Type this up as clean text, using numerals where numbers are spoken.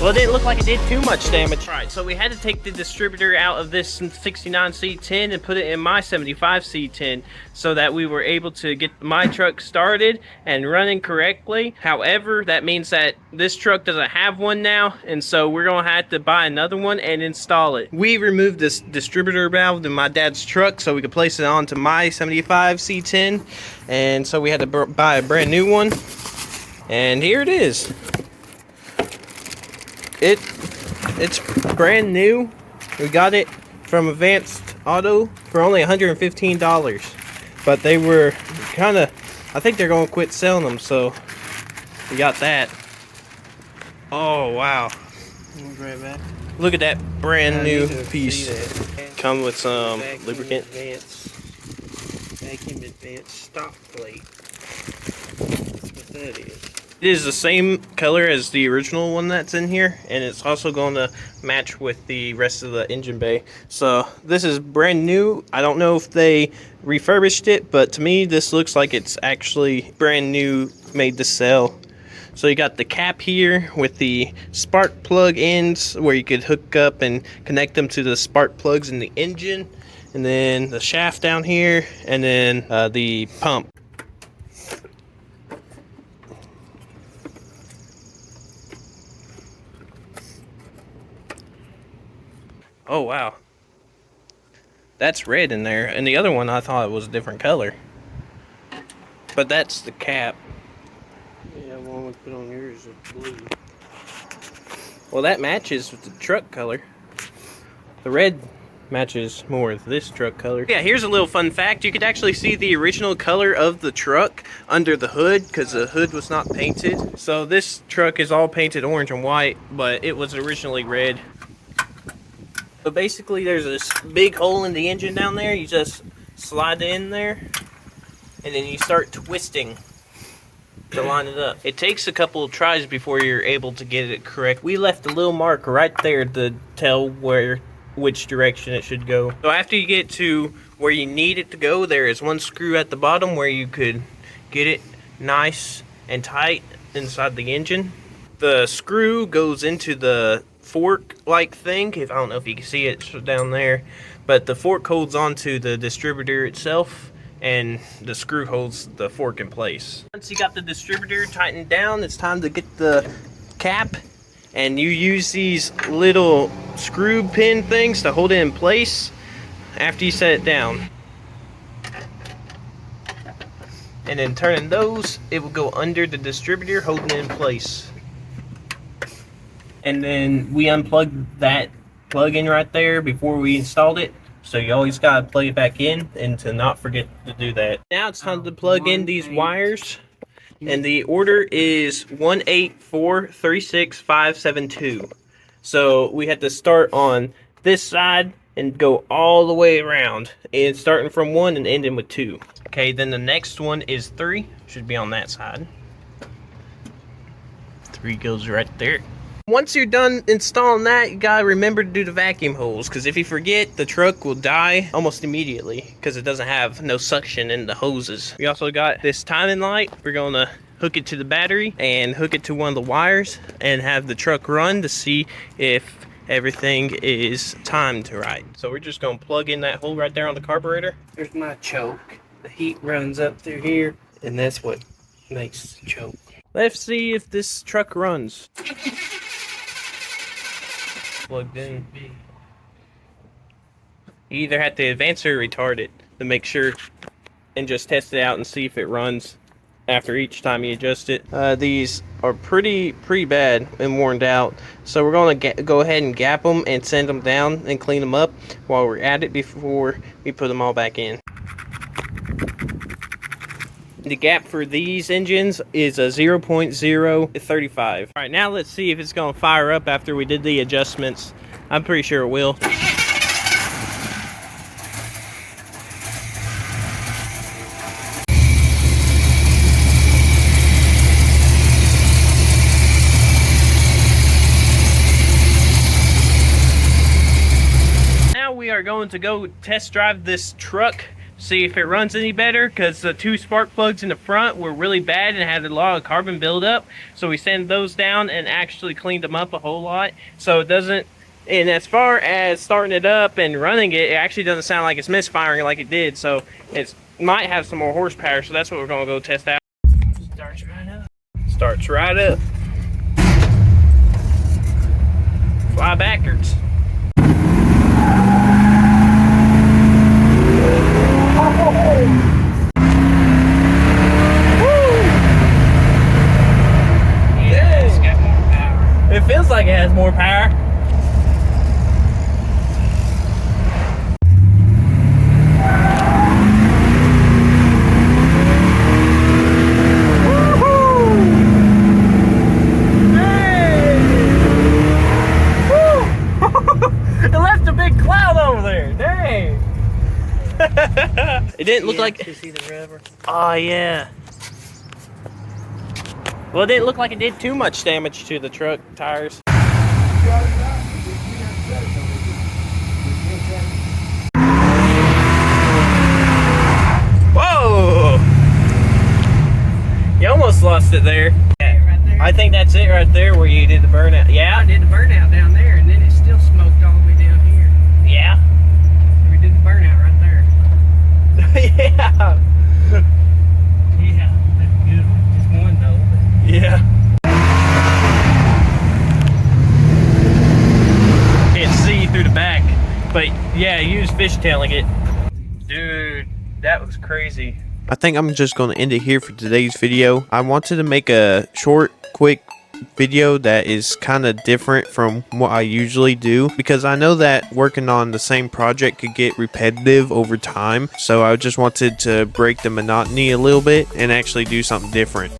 Well, it didn't look like it did too much damage. All right, so we had to take the distributor out of this 69 C10 and put it in my 75 C10 so that we were able to get my truck started and running correctly. However, that means that this truck doesn't have one now, and so we're gonna have to buy another one and install it. We removed this distributor valve in my dad's truck so we could place it onto my 75 C10, and so we had to buy a brand new one, and here it is. It's brand new. We got it from Advanced Auto for only $115, but they were kind of, I think they're gonna quit selling them, so we got that. Oh wow, look at that brand new piece. Come with some lubricant. Vacuum Advanced stock plate. That's what that is. It is the same color as the original one that's in here, and it's also going to match with the rest of the engine bay. So this is brand new. I don't know if they refurbished it, but to me this looks like it's actually brand new, made to sell. So you got the cap here with the spark plug ends where you could hook up and connect them to the spark plugs in the engine, and then the shaft down here, and then the pump. Oh wow, that's red in there, and the other one I thought it was a different color, but that's the cap. Yeah, the one we put on yours is blue. Well, that matches with the truck color. The red matches more with this truck color. Yeah, here's a little fun fact. You could actually see the original color of the truck under the hood because the hood was not painted. So this truck is all painted orange and white, but it was originally red. So basically there's this big hole in the engine down there. You just slide it in there and then you start twisting to line it up. It takes a couple of tries before you're able to get it correct. We left a little mark right there to tell which direction it should go. So after you get to where you need it to go, there is one screw at the bottom where you could get it nice and tight inside the engine. The screw goes into the fork like thing. I don't know if you can see it down there, but the fork holds onto the distributor itself, and the screw holds the fork in place. Once you got the distributor tightened down, it's time to get the cap, and you use these little screw pin things to hold it in place after you set it down. And then turning those, it will go under the distributor, holding it in place. And then we unplugged that plug-in right there before we installed it. So you always gotta plug it back in, and to not forget to do that. Now it's time to plug in these wires. And the order is 184366572. So we had to start on this side and go all the way around, and starting from 1 and ending with 2. Okay, then the next one is 3. Should be on that side. 3 goes right there. Once you're done installing that, you gotta remember to do the vacuum holes, because if you forget, the truck will die almost immediately because it doesn't have no suction in the hoses. We also got this timing light. We're gonna hook it to the battery and hook it to one of the wires and have the truck run to see if everything is timed right. So we're just gonna plug in that hole right there on the carburetor. There's my choke. The heat runs up through here, and that's what makes the choke. Let's see if this truck runs. Plugged in. You either have to advance or retard it to make sure, and just test it out and see if it runs after each time you adjust it. These are pretty bad and worn out, so we're going to go ahead and gap them and sand them down and clean them up while we're at it before we put them all back in. The gap for these engines is a 0.035. All right, now let's see if it's going to fire up after we did the adjustments. I'm pretty sure it will. Now we are going to go test drive this truck see if it runs any better, because the 2 spark plugs in the front were really bad and had a lot of carbon buildup. So we sanded those down and actually cleaned them up a whole lot, so it doesn't. And as far as starting it up and running it, it actually doesn't sound like it's misfiring like it did. So it might have some more horsepower. So that's what we're gonna go test out. Starts right up. Starts right up. Fly backwards. Yeah, it's got more power. It feels like it has more power. It left a big cloud over there. Dang. It didn't look like. You see the rubber? Oh yeah. Well, it didn't look like it did too much damage to the truck tires. Whoa! You almost lost it there. Right there. I think that's it right there where you did the burnout. Yeah? I did the burnout down there, and then it still smoked all the way down here. Yeah? We did the burnout right there. Yeah. Yeah, that's good. Just one though. Yeah. Can't see through the back, but yeah, use fishtailing it. Dude, that was crazy. I think I'm just going to end it here for today's video. I wanted to make a short, quick video that is kind of different from what I usually do, because I know that working on the same project could get repetitive over time. So I just wanted to break the monotony a little bit and actually do something different.